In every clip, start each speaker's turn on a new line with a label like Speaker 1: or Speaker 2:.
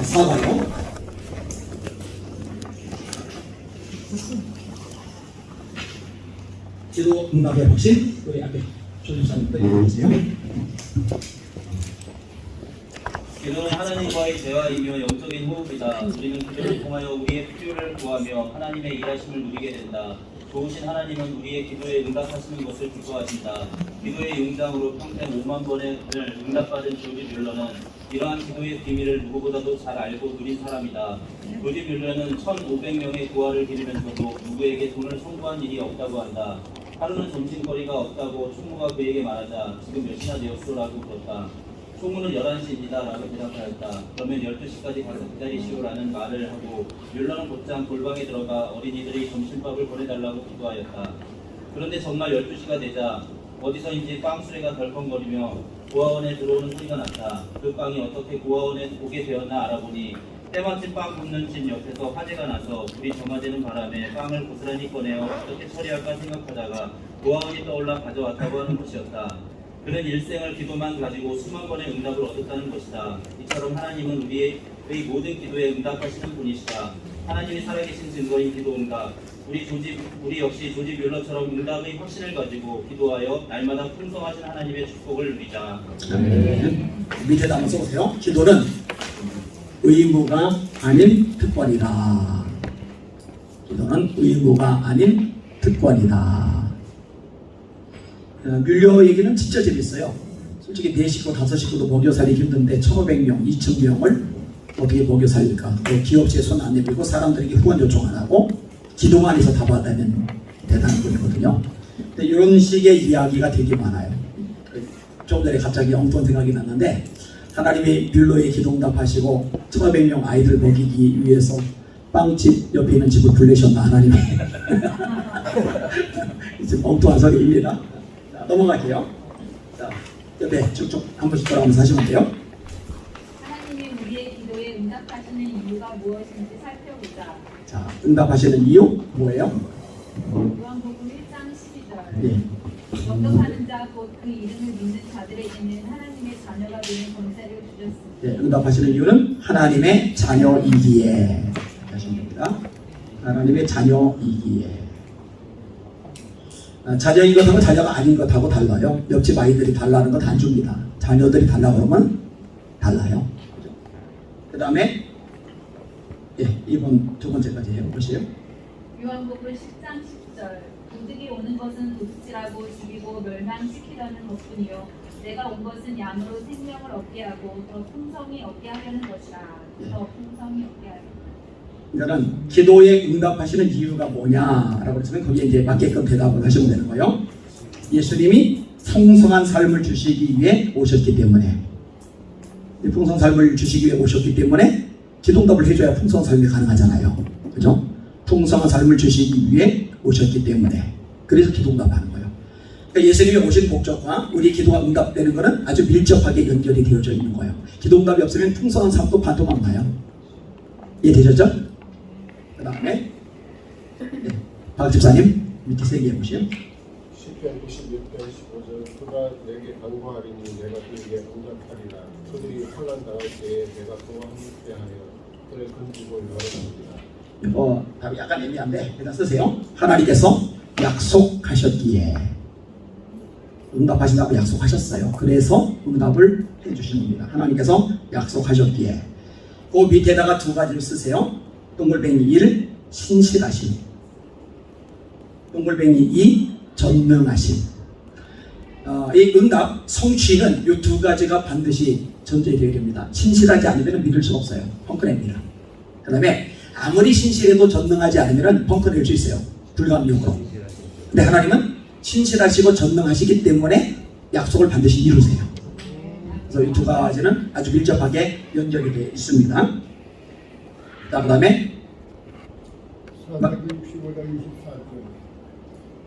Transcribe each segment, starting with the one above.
Speaker 1: 4가요. 기도 응답의 확신, 우리 앞에 조준사님도 얘기해주세요.
Speaker 2: 기도는 하나님과의 대화이며 영적인 호흡이다. 우리는 기도를 통하여 우리의 필요를 구하며 하나님의 일하심을 누리게 된다. 좋으신 하나님은 우리의 기도에 응답하시는 것을 기뻐하신다. 기도의 용장으로 평생 5만 번의 응답받은 조지 뮬러는 이러한 기도의 비밀을 누구보다도 잘 알고 누린 사람이다. 조지 뮬러는 1,500명의 구하를 기리면서도 누구에게 돈을 청구한 일이 없다고 한다. 하루는 점심거리가 없다고 총무가 그에게 말하자 지금 몇 시나 되었소라고 물었다. 총무는 11시입니다 라고 대답하였다. 그러면 12시까지 가서 기다리시오라는 말을 하고 뮬러는 곧장 골방에 들어가 어린이들이 점심밥을 보내달라고 기도하였다. 그런데 정말 12시가 되자 어디서인지 빵 수레가 덜컹거리며 고아원에 들어오는 소리가 났다. 그 빵이 어떻게 고아원에 오게 되었나 알아보니 때마침 빵 굽는 집 옆에서 화재가 나서 불이 점화되는 바람에 빵을 고스란히 꺼내어 어떻게 처리할까 생각하다가 고아원이 떠올라 가져왔다고 하는 것이었다. 그는 일생을 기도만 가지고 수만 번의 응답을 얻었다는 것이다. 이처럼 하나님은 우리의 모든 기도에 응답하시는 분이시다. 하나님이 살아계신 증거인 기도 응답. 우리 역시 조지 뮬러처럼 응답의 확신을 가지고 기도하여 날마다 풍성하신 하나님의 축복을 누리자.
Speaker 1: 밑에다 한번 써보세요. 기도는 의무가 아닌 특권이다. 기도는 의무가 아닌 특권이다. 뮬러 얘기는 진짜 재밌어요. 솔직히 4식구, 5식구도 먹여 살리기 힘든데 1,500명, 2,000명을 어떻게 먹여 살릴까? 기업체에 손 안 내밀고 사람들에게 후원 요청 안 하고 기도만 해서 다 받아내는 대단한 분이거든요. 근데 이런 식의 이야기가 되게 많아요. 조금 전에 갑자기 엉뚱한 생각이 났는데 하나님이 뮬러의 기도응답하시고 1,500명 아이들 먹이기 위해서 빵집 옆에 있는 집을 불내셨나 하나님이. 이제 엉뚱한 소리입니다. 자, 넘어갈게요. 자, 옆에 쭉쭉 한 번씩 돌아가면서 하시면 돼요.
Speaker 3: 하나님이 우리의 기도에 응답하시는 이유가 무엇인지 살펴보자.
Speaker 1: 자, 응답하시는 이유 뭐예요?
Speaker 3: 요한복음 1장 12절.
Speaker 1: 예.
Speaker 3: 영접하는 자 곧 그 이름을 믿는 자들에게는 하나님의 자녀가 되는 권세를 주셨습니다.
Speaker 1: 네, 응답하시는 이유는 하나님의 자녀이기에 하시면 됩니다. 하나님의 자녀이기에. 자녀인 것하고 자녀가 아닌 것하고 달라요. 옆집 아이들이 달라는 것 안 줍니다. 자녀들이 달라 그러면 달라요. 그 다음에 예, 이번 두 번째까지 해보시죠.
Speaker 3: 요한복음 10장 10절. 도둑이 오는 것은 도둑질하고 죽이고 멸망시키려는 것뿐이요 내가 온 것은 양으로 생명을 얻게 하고 더 풍성히 얻게 하려는 것이라. 더 풍성히 얻게 하려.
Speaker 1: 그러니까 기도에 응답하시는 이유가 뭐냐라고 했으면 거기에 이제 맞게끔 대답을 하시면 되는 거예요. 예수님이 풍성한 삶을 주시기 위해 오셨기 때문에, 풍성한 삶을 주시기 위해 오셨기 때문에 기도응답을 해줘야 풍성한 삶이 가능하잖아요. 그죠? 풍성한 삶을 주시기 위해 오셨기 때문에, 그래서 기도응답하는 거예요. 그러니까 예수님이 오신 목적과 우리 기도가 응답되는 것은 아주 밀접하게 연결이 되어져 있는 거예요. 기도응답이 없으면 풍성한 삶도 반토막 나요. 이해되셨죠? 그 다음에 네, 박 집사님 밑에서 얘기해 보시죠.
Speaker 4: 시편 96편 15절 그가 내게 간구하리니 내가 그에게 응답하리라. 그들이 환난 당할 때에 내가 그와 함께하여 그를 건지고 열어줍니다.
Speaker 1: 이거 답이 약간 애매한데 일단 쓰세요. 하나님께서 약속하셨기에, 응답하신다고 약속하셨어요. 그래서 응답을 해주시는 겁니다. 하나님께서 약속하셨기에. 그 밑에다가 두 가지를 쓰세요. 동글뱅이 1, 신실하심. 동글뱅이 2, 전능하심. 이 응답, 성취는 이 두 가지가 반드시 전제되어야 됩니다. 신실하지 않으면 믿을 수가 없어요. 펑크냅니다. 그 다음에 아무리 신실해도 전능하지 않으면 펑크낼 수 있어요. 불가항력으로. 근데 하나님은 신실하시고 전능하시기 때문에 약속을 반드시 이루세요. 그래서 이 두 가지는 아주 밀접하게 연결이 되어 있습니다. 그 다음에
Speaker 4: 65장 24절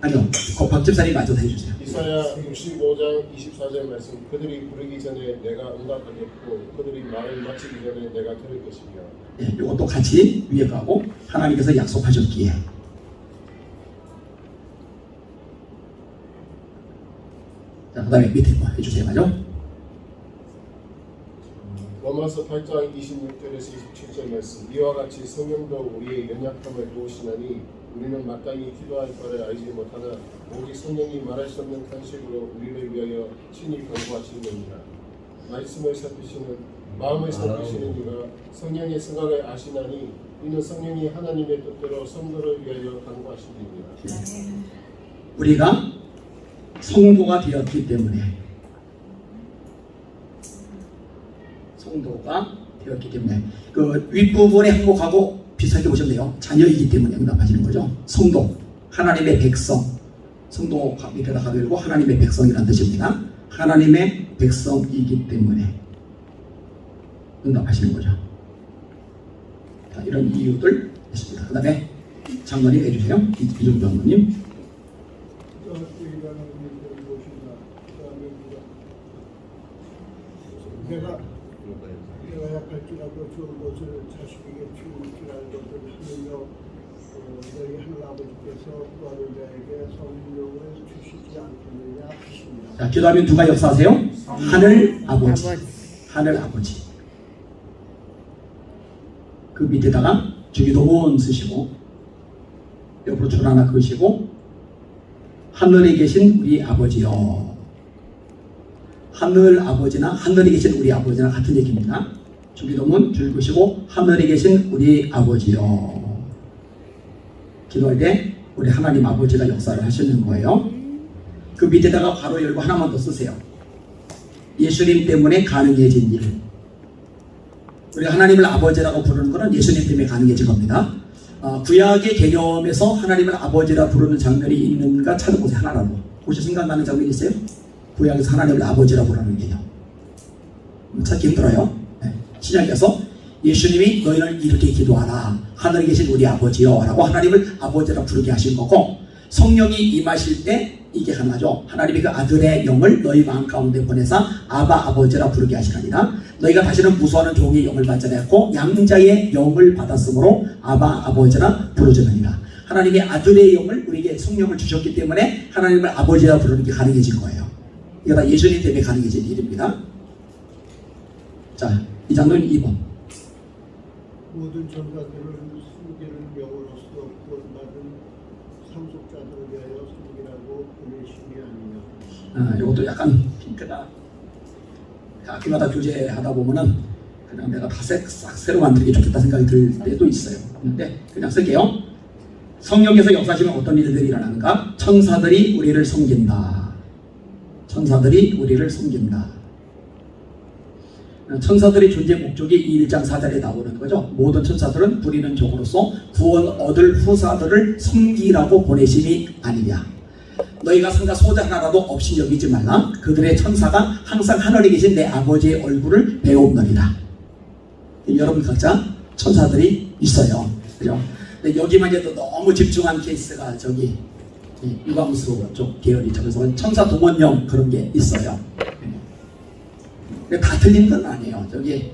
Speaker 1: 아니요, 박 집사님 마저 해주세요.
Speaker 4: 이사야 65장 24절 말씀 그들이 부르기 전에 내가 응답하겠고 그들이 말을 마치기 전에 내가 들을 것이며.
Speaker 1: 예, 이것도 같이 위에 가고 하나님께서 약속하셨기에. 자, 그 다음에 밑에 거 해주세요. 맞죠?
Speaker 4: 로마서 8장 26절에서 27절 말씀 이와 같이 성령도 우리의 연약함을 도우시나니 우리는 마땅히 기도할 바를 알지 못하나 오직 성령이 말할 수 없는 탄식으로 우리를 위하여 친히 간구하시느니라. 말씀을 살피시는 마음을 살피시는 이가 성령의 생각을 아시나니 이는 성령이 하나님의 뜻대로 성도를 위하여 간구하시느니라.
Speaker 1: 우리가 성도가 되었기 때문에 그 윗부분의 항목하고 비슷하게 보시면 돼요. 자녀이기 때문에 응답하시는 거죠. 성도, 하나님의 백성. 성도 밑에다 가들고 하나님의 백성이라는 뜻입니다. 하나님의 백성이기 때문에 응답하시는 거죠. 자, 이런 이유들 있습니다. 그 다음에 장로님 해주세요. 이종주 장로님.
Speaker 5: 내가 약할지라도 좋은 것을 자식에게 주기라는 것을 하느며 너희 하나님께서 구하는 자에게 성령을 주시지 않겠느냐 하십니다.
Speaker 1: 자, 기도하면 누가 역사하세요? 하늘 아버지. 하늘 아버지. 그 밑에다가 주기도문 쓰시고 옆으로 줄 하나 그으시고 하늘에 계신 우리 아버지요. 하늘 아버지나 하늘에 계신 우리 아버지나 같은 얘기입니다. 주기도문 줄 그으시고 하늘에 계신 우리 아버지요. 기도할 때 우리 하나님 아버지가 역사를 하시는 거예요. 그 밑에다가 괄호 열고 하나만 더 쓰세요. 예수님 때문에 가능해진 일. 우리가 하나님을 아버지라고 부르는 것은 예수님 때문에 가능해진 겁니다. 구약의 개념에서 하나님을 아버지라 부르는 장면이 있는가 찾아보세요. 하나라도. 혹시 생각나는 장면이 있어요? 구약에서 하나님을 아버지라 부르는 개념. 찾기 힘들어요. 네. 신약에서 예수님이 너희는 이렇게 기도하라. 하늘에 계신 우리 아버지요 라고 하나님을 아버지라 부르게 하신 거고, 성령이 임하실 때 이게 하나죠. 하나님이 그 아들의 영을 너희 마음 가운데 보내사 아바 아버지라 부르게 하시나니라. 너희가 다시는 무수하는 종의 영을 받지 않았고 양자의 영을 받았으므로 아바 아버지라 부르짖으니라. 하나님의 아들의 영을 우리에게 성령을 주셨기 때문에 하나님을 아버지라 부르는 게 가능해진 거예요. 이거 다 예수님 때문에 가능해진 일입니다. 자, 이 장로는 2번.
Speaker 5: 모든 전사들을 숨기는 영으로서 구원받은 상속자들을 위하여 숨기라고 보내심이 아니냐.
Speaker 1: 이것도 약간 핑크다. 학교마다 교재하다 보면은 그냥 내가 다 싹 새로 만들기 좋겠다 생각이 들 때도 있어요. 근데 그냥 쓸게요. 성령에서 역사하시면 어떤 일들이 일어나는가? 천사들이 우리를 섬긴다. 천사들이 우리를 섬긴다. 천사들의 존재 목적이 1장 4절에 나오는 거죠. 모든 천사들은 부리는 종으로서 구원 얻을 후사들을 섬기라고 보내심이 아니냐. 너희가 상가 소자 하나라도 없이 여기지 말라. 그들의 천사가 항상 하늘에 계신 내 아버지의 얼굴을 배웁느니라. 여러분 각자 천사들이 있어요. 그죠? 근데 여기만 해도 너무 집중한 케이스가 저기 유광수 쪽 계열이죠. 그래서 천사 동원령 그런 게 있어요. 다 틀린 건 아니에요. 저기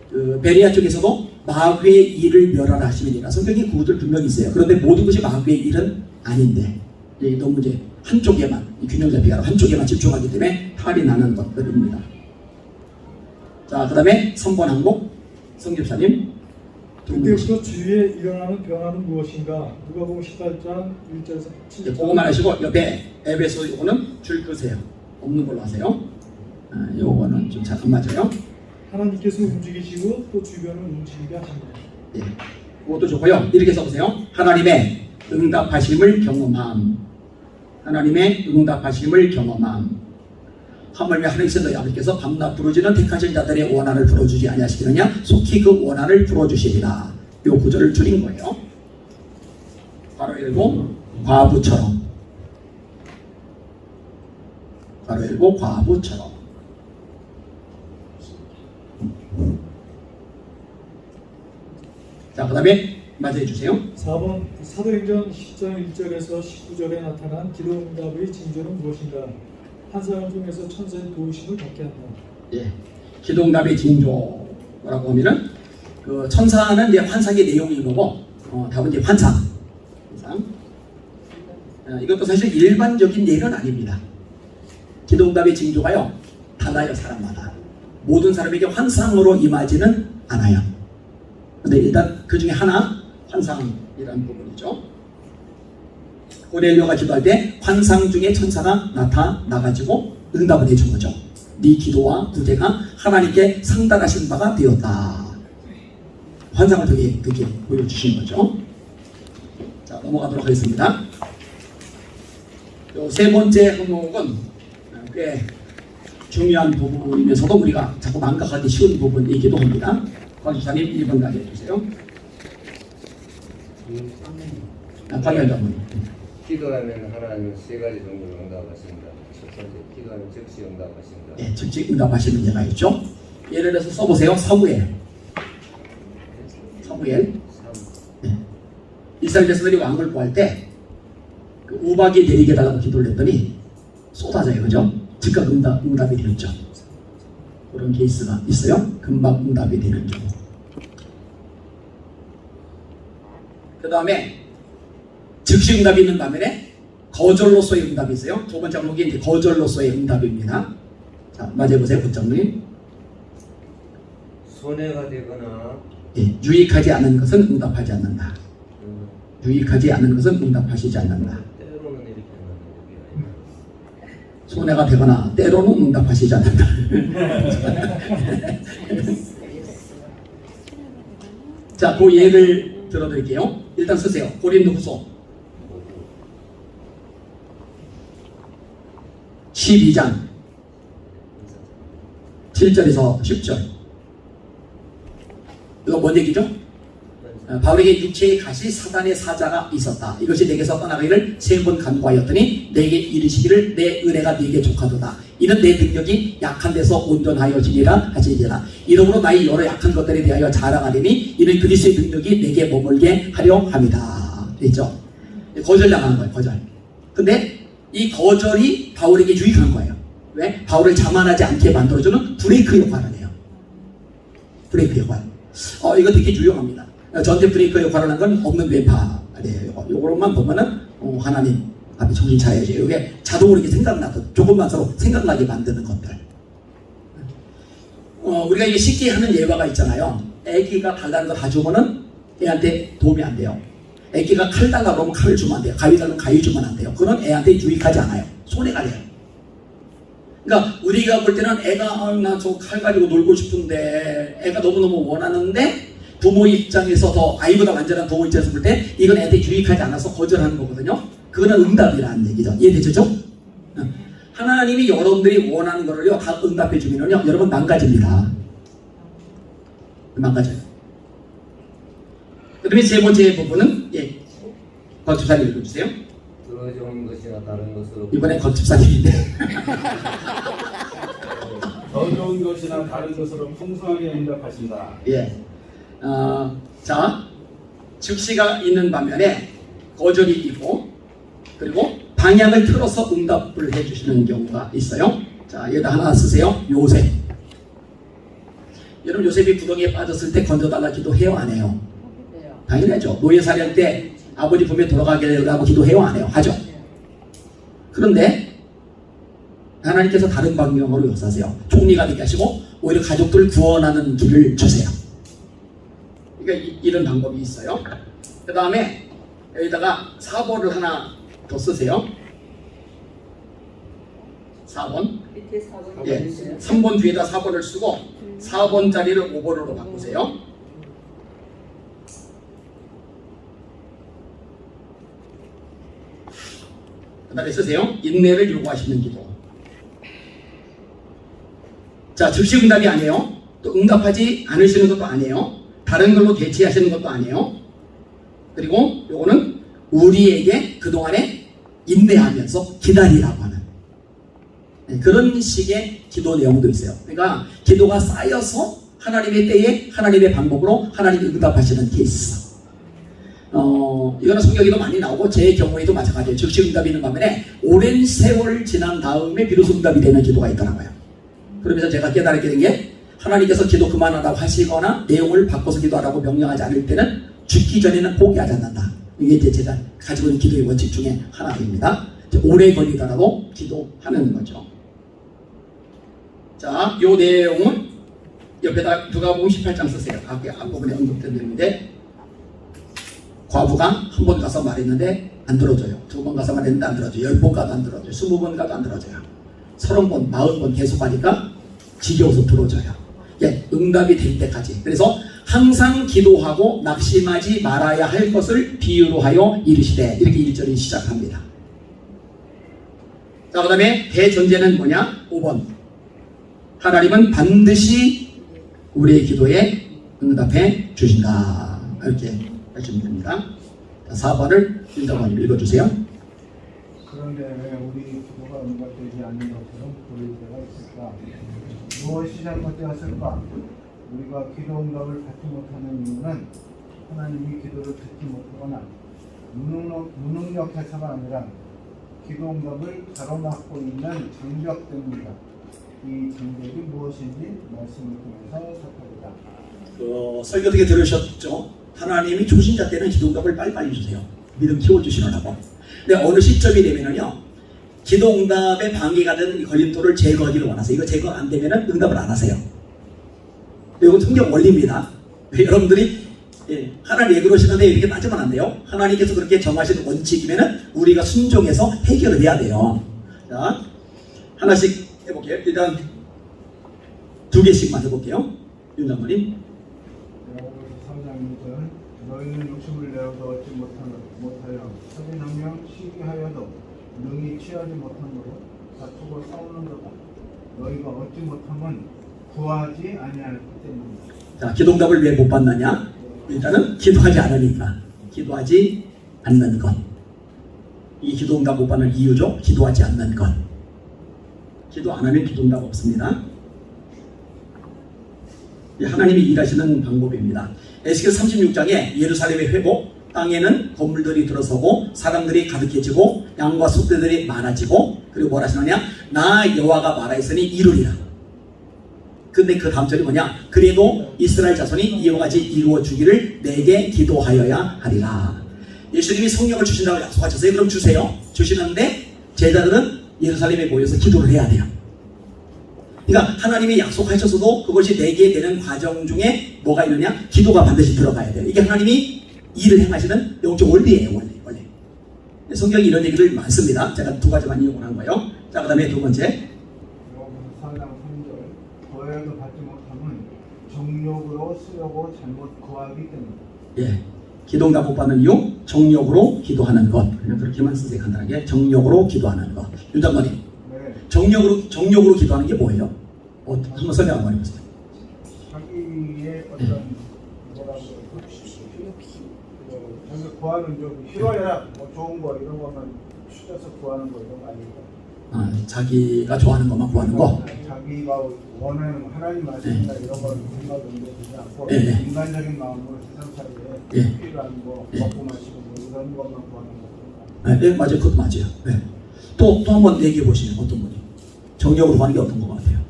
Speaker 1: 그 베리아 쪽에서도 마귀의 일을 멸하라 하시니라. 성경이 그것들 분명히 있어요. 그런데 모든 것이 마귀의 일은 아닌데 이게 너무 이제 한쪽에만 균형 잡히가 한쪽에만 집중하기 때문에 탈이 나는 것들입니다. 자, 그 다음에 3번 항목 성집사님.
Speaker 6: 그때부터 주위에 일어나는 변화는 무엇인가? 누가복음 18장 1절에서 7절.
Speaker 1: 그거만 하시고 옆에 에베소 이거는 줄 끄세요. 없는 걸로 하세요. 요거는 좀 잘 안 맞아요.
Speaker 6: 하나님께서 움직이시고 또 주변을 움직이게 하십니다.
Speaker 1: 예, 그것도 좋고요. 이렇게 써보세요. 하나님의 응답하심을 경험함. 하나님의 응답하심을 경험함. 하물며 하나님께서 너희 아버지께서 밤낮 부르짖는 택하신 자들의 원한을 풀어주지 아니하시느냐? 속히 그 원한을 풀어주시리라. 요 구절을 줄인 거예요. 바로 읽고 과부처럼. 바로 읽고 과부처럼. 자, 그 다음에 맞이해 주세요.
Speaker 6: 4번 사도행전 10장 1절에서 19절에 나타난 기도 응답의 징조는 무엇인가? 한 사람 중에서 천사의 도우심을 받게 한다.
Speaker 1: 예, 기도응답의 징조라고 하면은 그 천사는 이제 환상의 내용인 거고, 답은 이제 환상. 이것도 사실 일반적인 예는 아닙니다. 기도응답의 징조가요 달라요, 사람마다. 모든 사람에게 환상으로 임하지는 않아요. 근데 일단 그 중에 하나 환상이라는 부분이죠. 고넬료가 기도할 때 환상 중에 천사가 나타나가지고 응답을 해준 거죠. 네 기도와 구제가 하나님께 상달하신 바가 되었다. 환상을 그렇게 보여주신 거죠. 자, 넘어가도록 하겠습니다. 세 번째 항목은 꽤 중요한 부분이면서도 우리가 자꾸 망각하기 쉬운 부분이기도 합니다. 관주사님 1번 가게 해주세요. 관련자분.
Speaker 7: 기도하면 하나님은 세 가지 정도로 응답하신다. 첫 번째, 기도하면 즉시 응답하신다.
Speaker 1: 예, 즉시 응답하시는 예가 있죠. 예를 들어서 써보세요. 사무엘. 예. 이스라엘 백성들이 왕을 구할 때 그 우박이 내리게 달라고 기도를 했더니 쏟아져요. 그죠? 즉각 응답이 되었죠. 그런 케이스가 있어요. 금방 응답이 되는 경우. 그 다음에 즉시 응답이 있는 반면에 거절로서의 응답이 있어요. 두 번째 항목이 이제 거절로서의 응답입니다. 자, 맞아보세요, 국장님.
Speaker 7: 손해가 되거나
Speaker 1: 예, 유익하지 않은 것은 응답하지 않는다. 유익하지 않은 것은 응답하시지 않는다.
Speaker 7: 때로는 이렇게 하는 게 아니라
Speaker 1: 손해가 되거나 때로는 응답하시지 않는다. 자, 그 예를 들어드릴게요. 일단 쓰세요. 고린도후서 12장 7절에서 10절. 이거 뭔 얘기죠? 바울에게 육체의 가시 사단의 사자가 있었다. 이것이 내게서 떠나가기를 3번 간구하였더니 내게 이르시기를 내 은혜가 네게 족하도다. 이는 내 능력이 약한 데서 온전하여지리라 하시니라. 이러므로 나의 여러 약한 것들에 대하여 자랑하리니 이는 그리스도의 능력이 내게 머물게 하려 함이다. 됐죠? 거절당하는 거예요. 거절. 근데 이 거절이 바울에게 유익한 거예요. 왜? 바울을 자만하지 않게 만들어주는 브레이크 역할을 해요. 브레이크 역할. 이거 되게 유용합니다. 전체 브레이크 역할을 하는 건 없는 뇌파예요. 요거로만 보면은 하나님 앞에 정신 차려야지. 이게 자동으로 이렇게 생각나도 조금만 서로 생각나게 만드는 것들. 우리가 이게 쉽게 하는 예화가 있잖아요. 애기가 달라는 거 다 주면은 애한테 도움이 안 돼요. 애기가 칼 달라고 그러면 칼을 주면 안 돼요. 가위 달라면 가위 주면 안 돼요. 그건 애한테 유익하지 않아요. 손해가 돼요. 그러니까 우리가 볼 때는 애가 나 저 칼 가지고 놀고 싶은데 애가 너무너무 원하는데 부모 입장에서 더 아이보다 완전한 부모 입장에서 볼 때 이건 애한테 유익하지 않아서 거절하는 거거든요. 그거는 응답이라는 얘기죠. 이해되죠? 하나님이 여러분들이 원하는 거를요 다 응답해 주면요 여러분 망가집니다. 망가져요. 그 다음에 세 번째 부분은 건축사님 읽어주세요.
Speaker 7: 더 좋은 것이나 다른 것으로
Speaker 1: 이번엔 건축사님인데
Speaker 8: 더 좋은 것이나 다른 것으로 풍성하게 응답하신다.
Speaker 1: 예. 자, 즉시가 있는 반면에 거절이 있고 그리고 방향을 틀어서 응답을 해주시는 경우가 있어요. 자, 여기다 하나 쓰세요. 요셉. 여러분 요셉이 구덩이에 빠졌을 때 건져달라 기도해요 안 해요? 당연하죠. 노예살인 때 아버지 품에 돌아가게 하고 기도해요 안 해요? 하죠. 그런데 하나님께서 다른 방향으로 역사하세요. 총리가 되게 하시고 오히려 가족들 구원하는 길을 주세요. 그러니까 이런 방법이 있어요. 그 다음에 여기다가 4번을 하나 더 쓰세요. 4번.
Speaker 9: 밑에 4번.
Speaker 1: 예, 3번 뒤에다 4번을 쓰고 4번짜리를 5번으로 바꾸세요. 그 다음에 쓰세요. 인내를 요구하시는 기도. 자, 즉시 응답이 아니에요. 또 응답하지 않으시는 것도 아니에요. 다른 걸로 대체하시는 것도 아니에요. 그리고 요거는 우리에게 그동안에 인내하면서 기다리라고 하는 그런 식의 기도 내용도 있어요. 그러니까 기도가 쌓여서 하나님의 때에 하나님의 방법으로 하나님이 응답하시는 케이스. 이거는 성경에도 많이 나오고 제 경우에도 마찬가지예요. 즉시 응답이 있는 반면에 오랜 세월 지난 다음에 비로소 응답이 되는 기도가 있더라고요. 그러면서 제가 깨달게 된 게 하나님께서 기도 그만하라고 하시거나 내용을 바꿔서 기도하라고 명령하지 않을 때는 죽기 전에는 포기하지 않는다. 이게 이제 제가 가지고 있는 기도의 원칙 중에 하나입니다. 오래 걸리더라도 기도하는 거죠. 자, 이 내용은 옆에다 누가복음 18장 쓰세요. 앞부분에 언급된 내용인데 과부가 한 번 가서 말했는데 안 들어줘요. 2번 가서 말했는데 안 들어줘요. 10번 가도 안 들어줘요. 20번 가도 안 들어줘요. 30번, 40번 계속 하니까 지겨워서 들어줘요. 예, 응답이 될 때까지. 그래서 항상 기도하고 낙심하지 말아야 할 것을 비유로 하여 이르시되, 이렇게 1절이 시작합니다. 자, 그 다음에 대전제는 뭐냐? 5번. 하나님은 반드시 우리의 기도에 응답해 주신다. 이렇게 하시면 됩니다. 자, 4번을 윤정원님 읽어주세요.
Speaker 9: 그런데 왜 우리 기도가 응답되지 않는 것처럼 보일 때가 있을까? 무엇이 잘못되었을까? 우리가 기도 응답을 받지 못하는 이유는 하나님이 기도를 듣지 못하거나 무능력해서가 아니라 기도 응답을 가로막고 있는 장벽 때문이다. 이 장벽이 무엇인지 말씀을 통해서 살펴보자.
Speaker 1: 설교 어떻게 들으셨죠? 하나님이 초신자 때는 기도 응답을 빨리빨리 주세요. 믿음 키워주시느라고. 근데 어느 시점이 되면은요, 기도 응답에 방해가 되는 걸림돌을 제거하기를 원하세요. 이거 제거 안 되면은 응답을 안 하세요. 이건 성경 원리입니다. 여러분들이 하나님 왜 그러시는데 이렇게 따지면 안 돼요. 하나님께서 그렇게 정하시는 원칙이면은 우리가 순종해서 해결을 해야 돼요. 자, 하나씩 해볼게요. 일단 2개씩만 해볼게요. 윤 장모님.
Speaker 9: 야고보서 3장 2절 너희는 욕심을 내어도 얻지 못하여 살인하며 시기하여도 능히 취하지 못함으로 다투고 싸우는도다. 너희가 얻지 못함은 구하지 아니할 것 때문이다.
Speaker 1: 자, 기도응답을 왜 못 받느냐? 일단은 기도하지 않으니까. 기도하지 않는 것. 이 기도응답 못 받는 이유죠. 기도하지 않는 것. 기도 안 하면 기도응답 없습니다. 하나님이 일하시는 방법입니다. 에스겔 36장에 예루살렘의 회복, 땅에는 건물들이 들어서고 사람들이 가득해지고 양과 숫대들이 많아지고, 그리고 뭐라 하시느냐? 나 여호와가 말하였으니 이루리라. 근데 그 다음 절이 뭐냐? 그래도 이스라엘 자손이 이와 같이 이루어 주기를 내게 기도하여야 하리라. 예수님이 성령을 주신다고 약속하셨어요. 그럼 주세요. 주시는데 제자들은 예루살렘에 모여서 기도를 해야 돼요. 그러니까 하나님이 약속하셔서도 그것이 내게 되는 과정 중에 뭐가 있느냐? 기도가 반드시 들어가야 돼요. 이게 하나님이 일을 행하시는 영적 원리예요. 원리. 성경이 이런 얘기를 많습니다. 제가 2가지만 이용을 한 거예요. 자, 그 다음에 2번째.
Speaker 9: 야고보서 4장 3절 구하여도 받지 못함은 정욕으로 쓰려고 잘못 구하기 때문이다.
Speaker 1: 예. 기도응답 못 받는 이유, 정욕으로 기도하는 것. 그냥 그렇게만 쓰세요. 간단하게. 정욕으로 기도하는 것. 윤장관님.
Speaker 9: 네.
Speaker 1: 정욕으로 기도하는 게 뭐예요? 한번 설명 한번 해보세요.
Speaker 9: 자기의 어떤 뭐라고 자기가 구하는 좀 싫어해라 뭐 좋은 거 이런 것만 추려서 구하는 거 이런 거 아닐까?
Speaker 1: 자기가 좋아하는 것만 구하는 거.
Speaker 9: 자기가 원하는 하나님 말씀이나 이런 걸 생각 옮겨주지 않고
Speaker 1: 네.
Speaker 9: 인간적인 마음으로 세상 살이에 필요한 거 먹고 마시고 뭐 이런 것만 구하는 거.
Speaker 1: 네, 맞아요. 그것도 맞아요. 네. 또 한 번 얘기해 보시면 어떤 분이 정욕으로 구하는 게 어떤 것 같아요?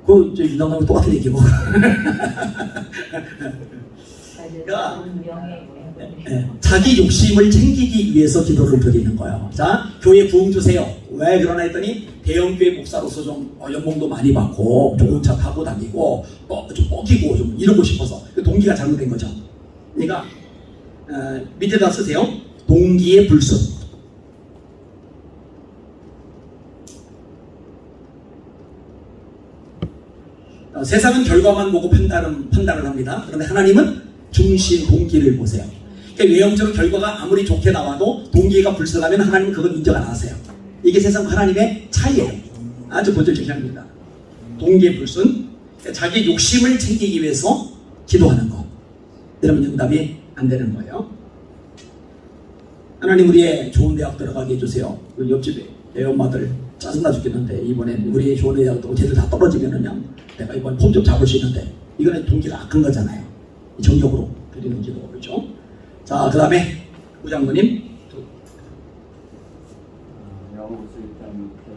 Speaker 1: 그 유당하고 똑같은 얘기고. 그러니까 자기 욕심을 챙기기 위해서 기도를 드리는 거예요. 자, 교회 부흥 주세요. 왜 그러나 했더니 대형교회 목사로서 좀 연봉도 많이 받고 좋은 차 타고 다니고 좀 뻑이고 좀 이러고 싶어서 그 동기가 잘못된 거죠. 그러니까 밑에다 쓰세요. 동기의 불순. 세상은 결과만 보고 판단을 합니다. 그런데 하나님은 중심 동기를 보세요. 그러니까 외형적으로 결과가 아무리 좋게 나와도 동기가 불순하면 하나님은 그건 인정 안 하세요. 이게 세상과 하나님의 차이예요. 아주 본질적인 차이입니다. 동기의 불순, 그러니까 자기 욕심을 챙기기 위해서 기도하는 것. 이러면 응답이 안 되는 거예요. 하나님 우리의 좋은 대학 들어가게 해주세요. 그 옆집에 애 엄마들 짜증나 죽겠는데 이번에 우리 좋은 대학도 쟤들 다 떨어지면은 그냥 내가 이번 폼 좀 잡을 수 있는데 이거는 동기가 악한 거잖아요. 정력으로 드리는 기도, 그렇죠? 자, 그 다음에 부장군님.
Speaker 10: 야고보서 1장 6절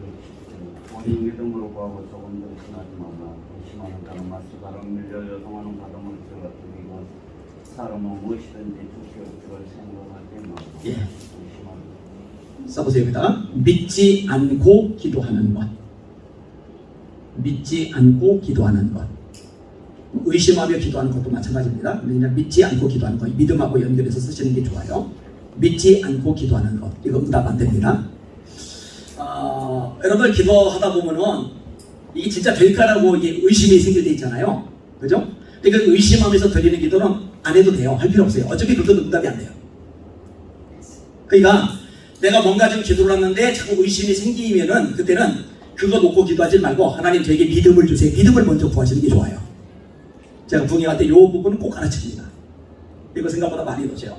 Speaker 10: 본인 믿음으로 구하고 조금 더 신하지 마라. 의심하는 자는 마치 바람 밀려 요동하는 바람을 들어가더니 이건 사람은 무엇이든지 주시오 주를 생각할 때마다
Speaker 1: 예. 써보세요. 여기다가 믿지 않고 기도하는 것. 믿지 않고 기도하는 것. 의심하며 기도하는 것도 마찬가지입니다. 그냥 믿지 않고 기도하는 것. 믿음하고 연결해서 쓰시는 게 좋아요. 믿지 않고 기도하는 것. 이거 응답 안 됩니다. 여러분 기도하다 보면은 이게 진짜 될까라고 이게 의심이 생길 때 있잖아요. 그죠? 그러니까 의심하면서 드리는 기도는 안 해도 돼요. 할 필요 없어요. 어차피 그것도 응답이 안 돼요. 그러니까 내가 뭔가 좀 기도를 하는데 자꾸 의심이 생기면은 그때는 그거 놓고 기도하지 말고 하나님 저에게 믿음을 주세요. 믿음을 먼저 구하시는 게 좋아요. 제가 부흥회 때 이 부분은 꼭 가르칩니다. 이거 생각보다 많이 넣으세요.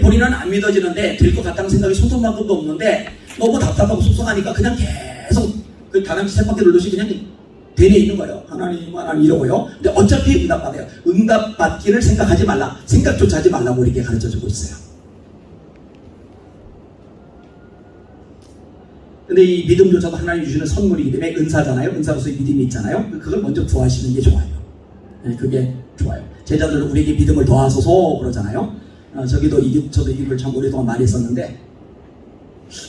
Speaker 1: 본인은 안 믿어지는데 될 것 같다는 생각이 소통만큼도 없는데 너무 답답하고 속상하니까 그냥 계속 그 다람쥐 쳇바퀴 돌듯이 그냥 되뇌 있는 거예요. 하나님 이러고요. 근데 어차피 응답받아요. 응답받기를 생각하지 말라. 생각조차 하지 말라고 이렇게 가르쳐주고 있어요. 근데 이 믿음조차도 하나님 주시는 선물이기 때문에 은사잖아요. 은사로서의 믿음이 있잖아요. 그걸 먼저 구하시는 게 좋아요. 네, 그게 좋아요. 제자들 우리에게 믿음을 더하소서 그러잖아요. 저도 이 기도를 참 오랫동안 많이 했었는데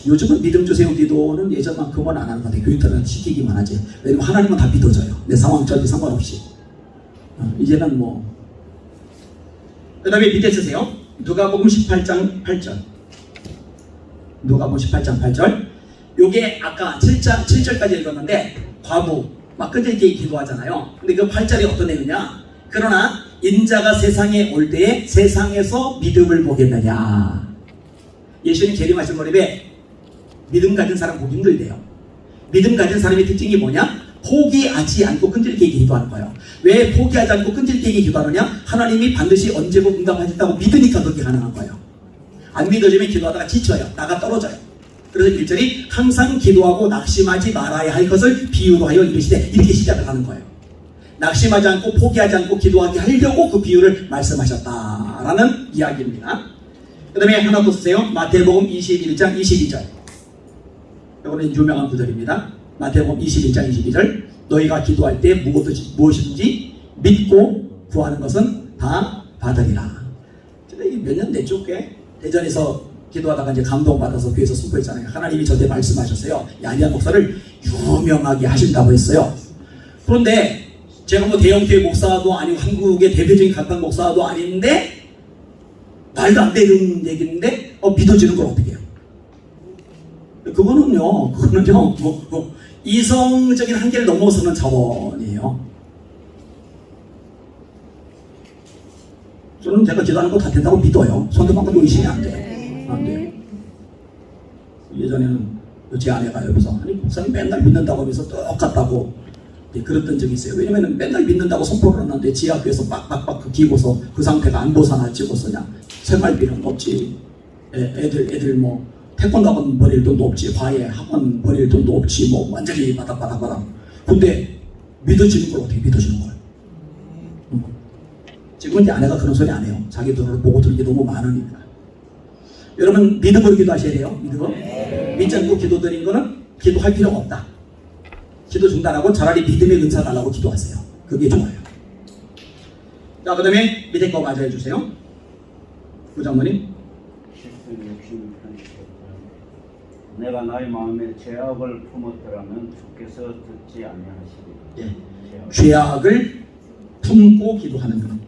Speaker 1: 요즘은 믿음 주세요 기도는 예전만큼은 안 하는 것 같아요. 교육들은 시키기만 하지. 왜냐면 하나님은 다 믿어져요. 내 상황 전혀 상관없이. 이제는 뭐. 그 다음에 밑에 쓰세요. 누가복음 18장 8절. 누가복음 18장 8절. 요게 아까 7절까지 읽었는데 과부 막 끈질기게 기도하잖아요. 근데 그 8절이 어떤 내용이냐? 그러나 인자가 세상에 올 때에 세상에서 믿음을 보겠느냐. 예수님 재림하신 무렵에 믿음 가진 사람 보기 힘들대요. 믿음 가진 사람의 특징이 뭐냐? 포기하지 않고 끈질기게 기도하는 거예요. 왜 포기하지 않고 끈질기게 기도하느냐? 하나님이 반드시 언제고 응답하셨다고 믿으니까 그렇게 가능한 거예요. 안 믿어지면 기도하다가 지쳐요. 나가 떨어져요. 그래서 1절이 항상 기도하고 낙심하지 말아야 할 것을 비유로 하여 이르시되 이렇게 시작을 하는 거예요. 낙심하지 않고 포기하지 않고 기도하게 하려고 그 비유를 말씀하셨다라는 이야기입니다. 그 다음에 하나 더 쓰세요. 마태복음 21장 22절. 이거는 유명한 구절입니다. 마태복음 21장 22절. 너희가 기도할 때 무엇이든지 믿고 구하는 것은 다 받으리라. 몇 년 됐죠? 꽤 대전에서 기도하다가 이제 감동받아서 교회에서 선포했잖아요. 하나님이 저한테 말씀하셨어요. 야니아 목사를 유명하게 하신다고 했어요. 그런데 제가 뭐 대형교회 목사도 아니고 한국의 대표적인 간판 목사도 아닌데 말도 안 되는 얘기인데 믿어지는 걸 어떻게 해요? 그거는요 이성적인 한계를 넘어서는 차원이에요. 저는 제가 기도하는 거 다 된다고 믿어요. 손대방도 의심이 안 돼요. 안 돼요. 예전에는 제 아내가 여기서 아니 목사님 맨날 믿는다고 하면서 똑같다고 그랬던 적이 있어요. 왜냐면 맨날 믿는다고 선포를 했는데 지하교에서 빡빡빡 기고서 그 상태가 안 벗어나지고서 그냥 생활비는 없지. 애들 뭐 태권도 학원 버릴 돈도 없지. 과외 학원 버릴 돈도 없지. 뭐 완전히 바닥바닥. 근데 믿어지는 걸 어떻게 믿어지는 거예요? 지금은 이제 아내가 그런 소리 안 해요. 자기 돈으로 보고 들은 게 너무 많으니까. 여러분 믿음으로 기도하셔야 돼요. 믿음으로. 믿지 않고 기도드린 거는 기도할 필요가 없다. 기도 중단하고 차라리 믿음의 은사 달라고 기도하세요. 그게 좋아요. 자, 그 다음에 밑에 거 맞아해 주세요. 부장모님.
Speaker 10: 내가 나의 마음에 죄악을 품었더라면 주께서 듣지 아니하시리라.
Speaker 1: 예. 죄악을 품고 기도하는 것.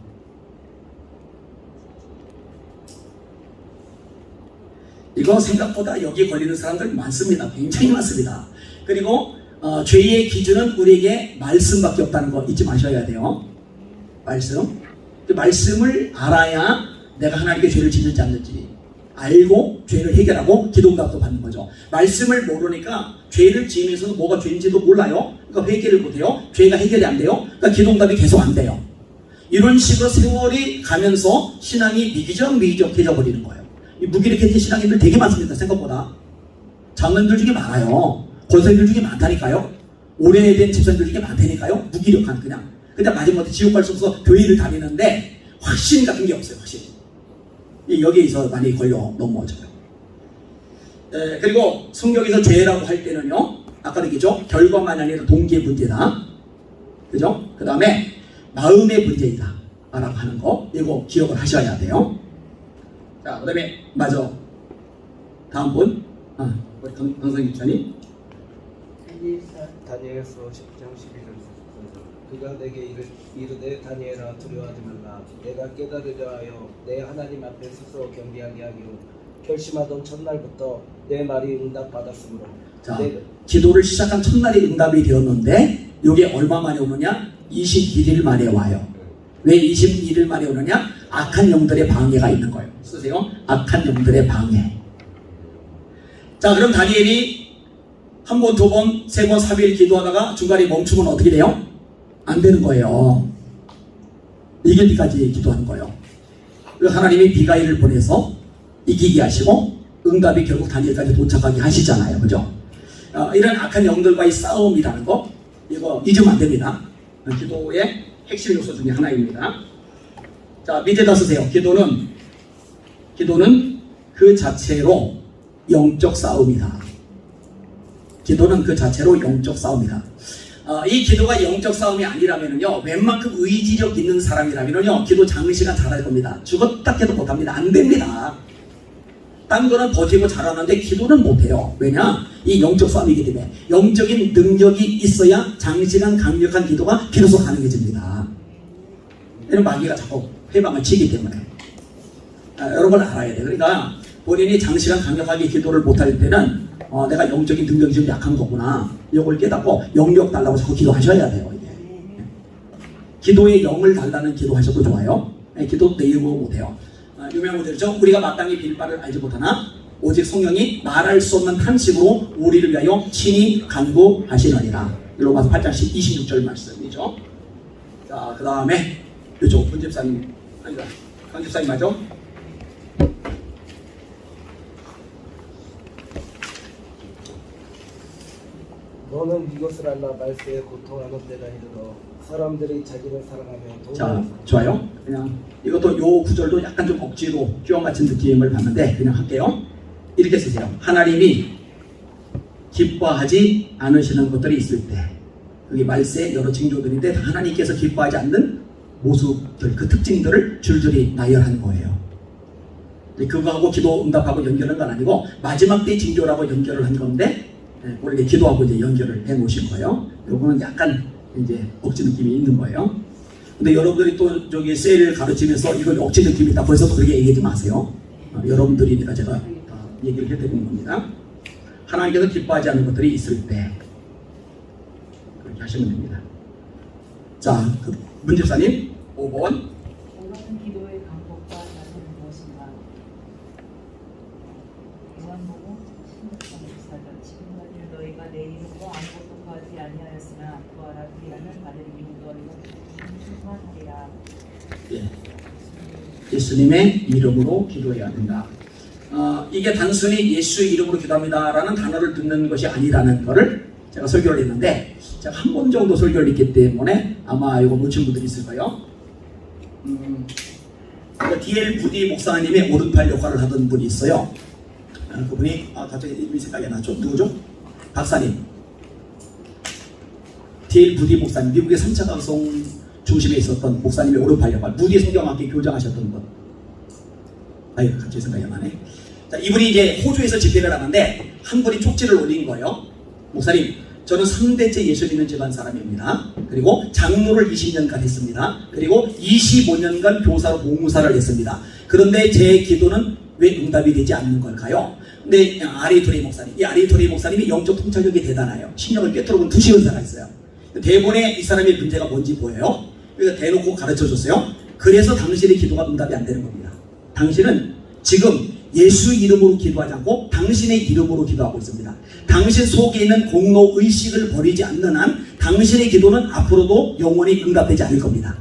Speaker 1: 이거 생각보다 여기 걸리는 사람들 많습니다. 굉장히 많습니다. 그리고 죄의 기준은 우리에게 말씀밖에 없다는 거 잊지 마셔야 돼요. 말씀. 그 말씀을 알아야 내가 하나님께 죄를 짓는지 않는지 알고 죄를 해결하고 기도응답도 받는 거죠. 말씀을 모르니까 죄를 지으면서 뭐가 죄인지도 몰라요. 그러니까 회개를 못해요. 죄가 해결이 안 돼요. 그러니까 기도응답이 계속 안 돼요. 이런 식으로 세월이 가면서 신앙이 미기적해져 버리는 거예요. 이 무기력해진 신앙인들 되게 많습니다. 생각보다. 장로님들 중에 많아요. 권사님들 중에 많다니까요. 오래된 집사님들 중에 많다니까요. 무기력한 그냥. 근데 마지막에 지옥 갈 수 없어서 교회를 다니는데 확신 같은 게 없어요. 확신. 여기에 있어 많이 걸려 넘어져요. 그리고 성경에서 죄라고 할 때는요. 아까도 얘기했죠. 결과만 아니라 동기의 문제다. 그죠? 그 다음에 마음의 문제이다. 라고 하는 거. 이거 기억을 하셔야 돼요. 자, 그 다음에 다음 분. 우리 강성희 기자님.
Speaker 11: 다니엘서 10장 12절 그가 내게 이르되 다니엘아 두려워하지 말라 내가 깨달으려 하여 내 하나님 앞에 서서 경배하게 하기로 결심하던 첫날부터 내 말이 응답받았으므로
Speaker 1: 자, 기도를 시작한 첫날이 응답이 되었는데 이게 얼마 만에 오느냐? 21일 만에 와요. 왜 21일 만에 오느냐? 악한 영들의 방해가 있는 거예요. 쓰세요. 악한 영들의 방해. 자, 그럼 다니엘이 한 번, 두 번, 세 번, 3일 기도하다가 중간에 멈추면 어떻게 돼요? 안 되는 거예요. 이길 때까지 기도하는 거예요. 하나님이 비가일을 보내서 이기게 하시고 응답이 결국 다니엘까지 도착하게 하시잖아요. 그죠? 이런 악한 영들과의 싸움이라는 거 이거 잊으면 안 됩니다. 기도의 핵심 요소 중에 하나입니다. 자, 밑에다 쓰세요. 기도는 그 자체로 영적 싸움이다. 기도는 그 자체로 영적 싸움이다. 이 기도가 영적 싸움이 아니라면요, 웬만큼 의지력 있는 사람이라면요, 기도 장시간 잘할 겁니다. 죽었다 해도 못합니다. 안 됩니다. 딴 거는 버티고 잘하는데 기도는 못해요. 왜냐? 이 영적 싸움이기 때문에 영적인 능력이 있어야 장시간 강력한 기도가 비로소 가능해집니다. 이런 마귀가 자꾸 회방을 치기 때문에 이런 걸 알아야 돼요. 그러니까 본인이 장시간 강력하게 기도를 못할 때는 내가 영적인 능력이 좀 약한 거구나. 이걸 깨닫고 영력 달라고 자꾸 기도하셔야 돼요. 이게. 기도의 영을 달라는 기도하셔도 좋아요. 기도 내 이름으로 못해요. 유명한 구절이죠. 우리가 마땅히 빌 바를 알지 못하나 오직 성령이 말할 수 없는 탄식으로 우리를 위하여 친히 간구하시느니라. 로마서 8장 26절 말씀이죠. 자, 그 다음에 이쪽 본집사님 아니다 강집사님 맞죠?
Speaker 11: 너는 이것을 알라 말세에 고통하는 때가 이르러 사람들이 자기를 사랑하며
Speaker 1: 자, 좋아요. 그냥 이것도 요 구절도 약간 좀 억지로 끼워 맞춘 느낌을 받는데 그냥 할게요. 이렇게 쓰세요. 하나님이 기뻐하지 않으시는 것들이 있을 때, 그게 말세 여러 징조들인데 하나님께서 기뻐하지 않는 모습들, 그 특징들을 줄줄이 나열한 거예요. 그거하고 기도 응답하고 연결한 건 아니고 마지막 때 징조라고 연결을 한 건데 원래 기도하고 이제 연결을 해 놓으신 거예요. 요거는 약간 이제 억지 느낌이 있는 거예요. 근데 여러분들이 또 저기 셀을 가르치면서 이건 억지 느낌이다. 벌써 또 그렇게 얘기하지 마세요. 여러분들이니까 제가 얘기를 해드리는 겁니다. 하나님께서 기뻐하지 않는 것들이 있을 때 그렇게 하시면 됩니다. 자, 그 문집사님 5번.
Speaker 12: 옳은 기도의 방법과 자세는 무엇인가? 요한복음 16장 24절 지금까지 너희가 내 이름으로 아무것도 구하지 아니하였으나 구하라 그리하면 받으리니 너희가 충만하리라.
Speaker 1: 예. 예수님의 이름으로 기도해야 된다. 이게 단순히 예수 이름으로 기도합니다라는 단어를 듣는 것이 아니라는 것을 제가 설교를 했는데 제가 한 번 정도 설교를 했기 때문에 아마 이거 놓친 분들이 있을 거예요. D.L. 부디 목사님의 오른팔 역할을 하던 분이 있어요. 그분이 갑자기 이름이 생각이 안 나죠. 누구죠? 박사님. D.L. 부디 목사님, 미국의 3차 방송 중심에 있었던 목사님의 오른팔 역할, 무디 성경학교 교장하셨던 분. 아유, 갑자기 생각이 안 나네. 자, 이분이 이제 호주에서 집회를 하는데 한 분이 쪽지를 올린 거예요. 목사님, 저는 3대째 예수 믿는 집안 사람입니다. 그리고 장로를 20년간 했습니다. 그리고 25년간 교사로 봉사를 했습니다. 그런데 제 기도는 왜 응답이 되지 않는 걸까요? 근데 아리토리 목사님, 이 아리토리 목사님이 영적 통찰력이 대단해요. 신령을 꿰뚫어본 2시 은사가 있어요. 대본에 이 사람의 문제가 뭔지 보여요. 그래서 대놓고 가르쳐줬어요. 그래서 당신의 기도가 응답이 안 되는 겁니다. 당신은 지금 예수 이름으로 기도하지 않고 당신의 이름으로 기도하고 있습니다. 당신 속에 있는 공로 의식을 버리지 않는 한 당신의 기도는 앞으로도 영원히 응답되지 않을 겁니다.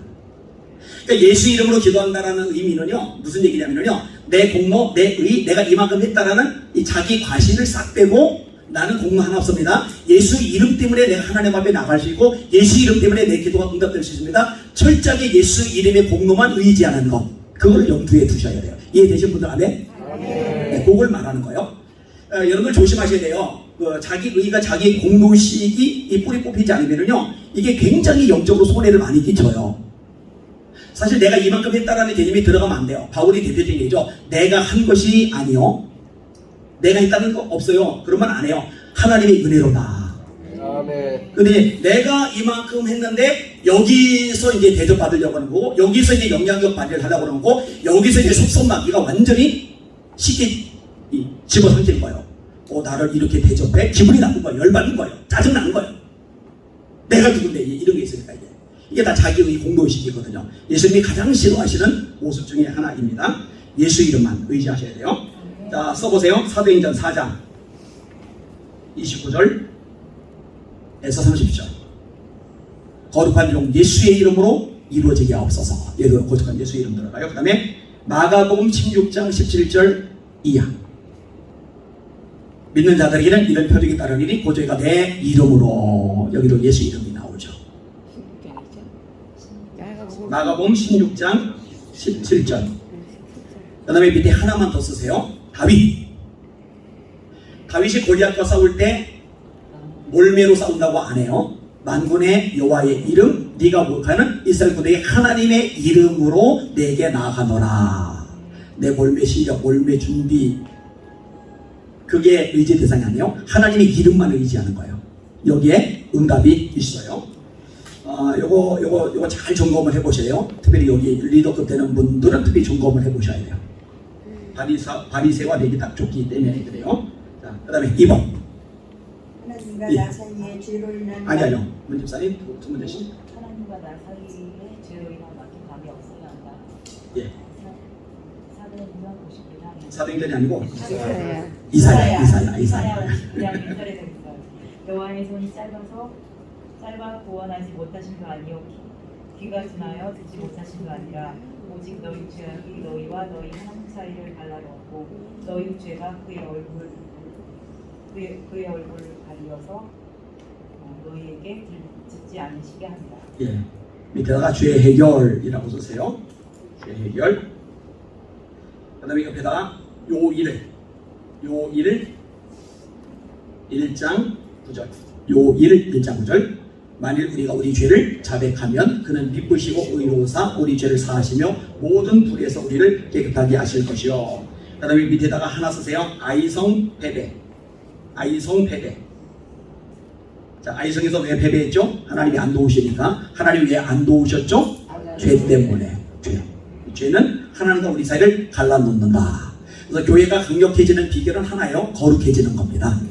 Speaker 1: 그러니까 예수 이름으로 기도한다는 의미는요, 무슨 얘기냐면요, 내 공로, 내 의, 내가 이만큼 했다라는 이 자기 과신을 싹 빼고 나는 공로 하나 없습니다. 예수 이름 때문에 내가 하나님 앞에 나갈 수 있고 예수 이름 때문에 내 기도가 응답될 수 있습니다. 철저하게 예수 이름의 공로만 의지하는 것, 그걸 염두에 두셔야 돼요. 이해되신 분들 아멘? 네, 그걸 말하는 거예요. 여러분들 조심하셔야 돼요. 자기 의가 자기 공로식이 이 뿌리 뽑히지 않으면요, 이게 굉장히 영적으로 손해를 많이 끼쳐요. 사실 내가 이만큼 했다라는 개념이 들어가면 안 돼요. 바울이 대표적인 얘기죠. 내가 한 것이 아니요, 내가 했다는 거 없어요. 그러면 안 해요. 하나님의 은혜로다.
Speaker 11: 아멘.
Speaker 1: 근데 내가 이만큼 했는데 여기서 이제 대접받으려고 하는 거고 여기서 이제 영향력 발휘를 하려고 하는 거고 여기서 이제 속성마귀가 완전히 쉽게 집어삼키는 거예요. 나를 이렇게 대접해? 기분이 나쁜 거예요. 열받는 거예요. 짜증나는 거예요. 내가 누군데 이런 게 있으니까 이게 다 자기의 공동의식이거든요. 예수님이 가장 싫어하시는 모습 중에 하나입니다. 예수 이름만 의지하셔야 돼요. 자, 써보세요. 사도행전 4장 29절에서 30절. 거룩한 종 예수의 이름으로 이루어지게 하옵소서. 얘도 거룩한 예수의 이름 들어가요. 그 다음에 마가복음 16장 17절 이하. 믿는 자들에게는 이런 표적이 따르리니 고저희가 내 이름으로. 여기도 예수 이름이 나오죠. 마가복음 16장 17절. 그 다음에 밑에 하나만 더 쓰세요. 다윗이 골리앗과 싸울 때 몰매로 싸운다고 안 해요. 만군의 여호와의 이름, 네가 목하는 이스라엘 군대의 하나님의 이름으로 내게 나아가노라. 내 몰매 실력, 몰매 준비, 그게 의지 대상이 아니에요. 하나님의 이름만 의지하는 거예요. 여기에 응답이 있어요. 요거 잘 점검을 해보셔요. 특별히 여기 리더급 되는 분들은 특별히 점검을 해보셔야 돼요. 바리새와 내기 딱 좋기 때문에 그래요. 자, 그 다음에 2번.
Speaker 12: 하나님과 나 사이에 죄로 인한
Speaker 1: 아니요. 문집사님 두 문제씩.
Speaker 12: 하나님과 나 사이에 죄로 인한 막힌 감이 없어야한다.
Speaker 1: 예.
Speaker 12: 사도행전 51장.
Speaker 1: 사도행전이 아니고 이사야.
Speaker 12: 그냥 민설에 되겠어요. 여호와의 손이 짧아 구원하지 못하신 거 아니요 귀가 지나여 듣지 못하신 거 아니라 오직 너희 죄악이 너희와 너희 하나님 사이를 갈라놓고 너희 죄가 그의 얼굴을 가리어서 너희에게 듣지 않으시게 합니다.
Speaker 1: 예. 밑에다가 죄 해결이라고 쓰세요. 죄 해결. 그 다음에 옆에다가 요 일을 1장 9절. 요 일을 1장 9절. 만일 우리가 우리 죄를 자백하면 그는 미쁘시고 의로우사 우리 죄를 사하시며 모든 불에서 우리를 깨끗하게 하실 것이요. 그 다음에 밑에다가 하나 쓰세요. 아이성 패배. 자, 아이성에서 왜 패배했죠? 하나님이 안 도우시니까. 하나님이 왜 안 도우셨죠? 죄 때문에. 죄는 하나님과 우리 사이를 갈라놓는다. 그래서 교회가 강력해지는 비결은 하나예요. 거룩해지는 겁니다.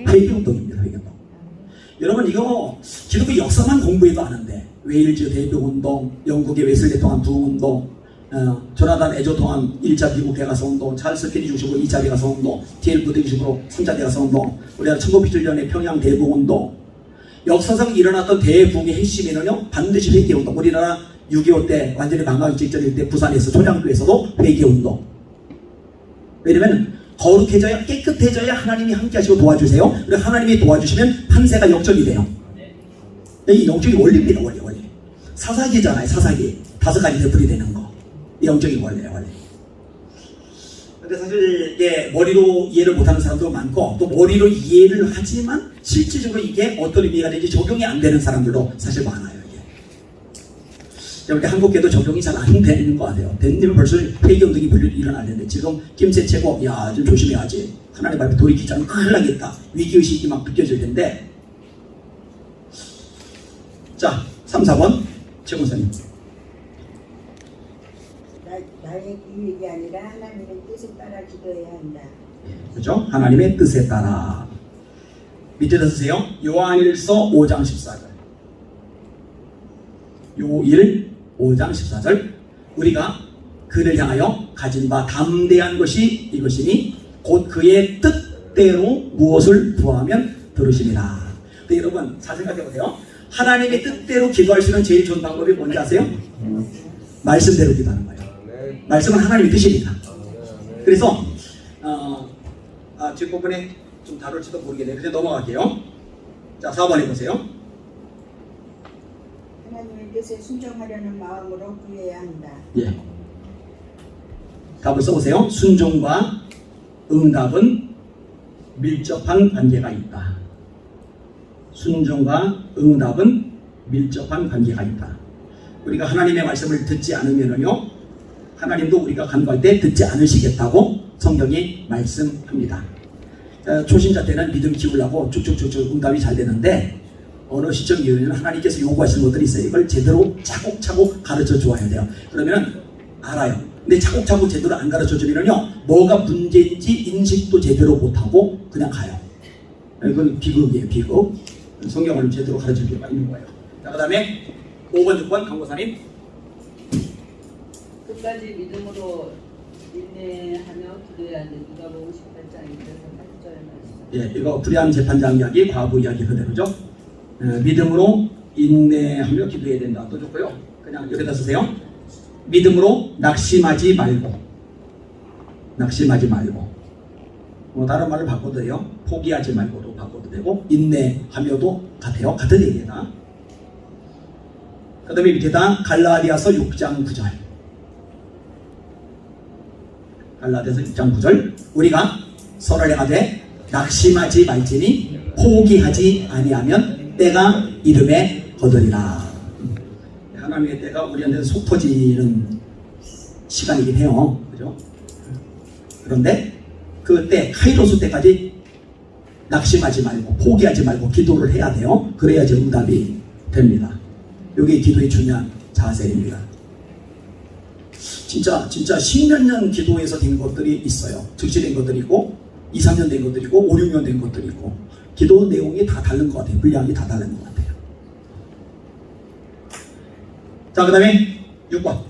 Speaker 1: 회개운동입니다. 회개운동. 여러분 이거 기독교 역사만 공부해도 아는데 웨일즈 대표운동, 영국의 웨슬리 통한 부흥운동, 조나단 에조 통한 1차 미국 대가서 운동, 찰스 피니 중심으로 2차 대가서 운동, D.L. 부드 중심으로 3차 대가서 운동, 우리가 1907년에 평양 대부흥운동, 역사상 일어났던 대부흥의 핵심에는요 반드시 회개운동. 우리나라 6.25 때 완전히 망가기 직전일 때 부산에서 초량교에서도 회개운동. 왜냐면 거룩해져야, 깨끗해져야 하나님이 함께 하시고 도와주세요. 그리고 하나님이 도와주시면 판세가 역전이 돼요. 이 영적인 원리입니다. 원리. 사사기잖아요. 사사기 5가지 되풀이 되는 거. 이 영적인 원리예요. 원리. 근데 사실 이게 머리로 이해를 못하는 사람도 많고 또 머리로 이해를 하지만 실질적으로 이게 어떤 의미가 되는지 적용이 안 되는 사람들도 사실 많아요. 이게 한국계도 적용이 잘 안 되는 것 같아요. 됐으면 벌써 회개운동이 일어나는데 지금 김새 최고 좀 조심해야지. 하나님 앞에 돌이키지 않으면 큰일 나겠다. 위기의식이 막 느껴질 텐데. 자, 3, 4번 최고사님.
Speaker 12: 나의 계획이 아니라 하나님의 뜻에 따라 기도해야 한다.
Speaker 1: 그렇죠? 하나님의 뜻에 따라. 밑에다 쓰세요. 요한일서 5장 14절. 요일 5장 14절. 우리가 그를 향하여 가진 바 담대한 것이 이것이니 곧 그의 뜻대로 무엇을 구하면 들으시리라. 근데 여러분 잘 생각해 보세요. 하나님의 뜻대로 기도할 수 있는 제일 좋은 방법이 뭔지 아세요? 말씀대로 기도하는 거예요. 말씀은 하나님의 뜻이니까. 그래서 뒷부분에 좀 다룰지도 모르겠네요. 그냥 넘어갈게요. 자, 4번 해보세요.
Speaker 12: 하나님의 뜻에 순종하려는 마음으로 구해야 한다.
Speaker 1: 예. 답을 써보세요. 순종과 응답은 밀접한 관계가 있다. 순종과 응답은 밀접한 관계가 있다. 우리가 하나님의 말씀을 듣지 않으면요, 하나님도 우리가 간구할 때 듣지 않으시겠다고 성경이 말씀합니다. 초신자 때는 믿음 키우려고 쭉쭉쭉쭉 응답이 잘 되는데 어느 시점 이후에는 하나님께서 요구하시는 것들이 있어요. 이걸 제대로 차곡차곡 가르쳐 주어야 돼요. 그러면은 알아요. 근데 차곡차곡 제대로 안 가르쳐 주면은요, 뭐가 문제인지 인식도 제대로 못하고 그냥 가요. 이건 비극이에요, 비극. 성경을 제대로 가르칠 필요가 있는 거예요. 자, 그 다음에 5번, 6번 강고사님.
Speaker 13: 끝까지 믿음으로 인내하며 기도해야 하는데 누가 보고 18장 1절에서 8절 말씀.
Speaker 1: 예, 이거 불의한 재판장 이야기, 과부 이야기 그대로죠. 믿음으로 인내하며 기도해야 된다. 또 좋고요. 그냥 여기다 쓰세요. 믿음으로 낙심하지 말고. 낙심하지 말고. 다른 말을 바꿔도 돼요. 포기하지 말고도 바꿔도 되고, 인내하며도 같아요. 같은 얘기다. 그 다음에 밑에다 갈라디아서 6장 9절. 갈라디아서 6장 9절. 우리가 서로 행하되 낙심하지 말지니 포기하지 아니하면 때가 이름에 거두리라. 하나님의 때가 우리한테 속 터지는 시간이긴 해요. 그죠? 그런데 그 때, 카이로스 때까지 낙심하지 말고 포기하지 말고 기도를 해야 돼요. 그래야지 응답이 됩니다. 이게 기도의 중요한 자세입니다. 진짜 10몇 년 기도해서 된 것들이 있어요. 즉시 된 것들이 있고 2, 3년 된 것들이 있고 5, 6년 된 것들이 있고 기도 내용이 다 다른 것 같아요. 분량이 다 다른 것 같아요. 자, 그 다음에 6번.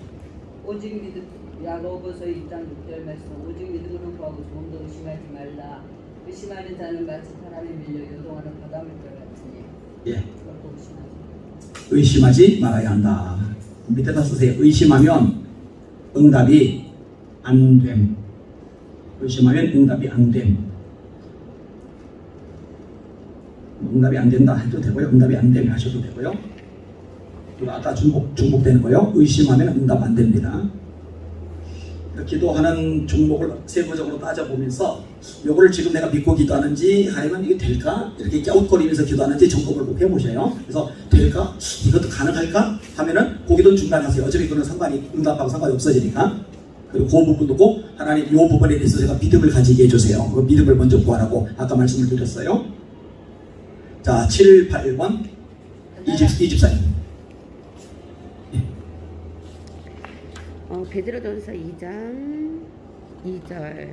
Speaker 13: 오직 믿음 야고보서 2장 6절 말씀. 오직 믿음으로 구하고 조금도 의심하지 말라. 의심하는 자는 마치 바람에 밀려 요동하는 바닷물 같으니.
Speaker 1: 예. 의심하지 말아야 한다. 밑에다 쓰세요. 의심하면 응답이 안 됨. 의심하면 응답이 안 됨. 응답이 안 된다 해도 되고요. 응답이 안 되면 하셔도 되고요. 아까 중복되는 거요. 의심하면 응답 안 됩니다. 기도하는 종목을 세부적으로 따져보면서 요거를 지금 내가 믿고 기도하는지 아니면 이게 될까? 이렇게 갸웃거리면서 기도하는지 점검을 꼭 해보셔요. 그래서 될까? 이것도 가능할까? 하면은 거기도 중단하세요. 어차피 그건 상관이 응답하고 상관이 없어지니까. 그리고 그 부분도 꼭 하나님 이 부분에 대해서 제가 믿음을 가지게 해주세요. 그 믿음을 먼저 구하라고 아까 말씀을 드렸어요. 자, 7, 8번 24님.
Speaker 14: 베드로전서 2장 2절.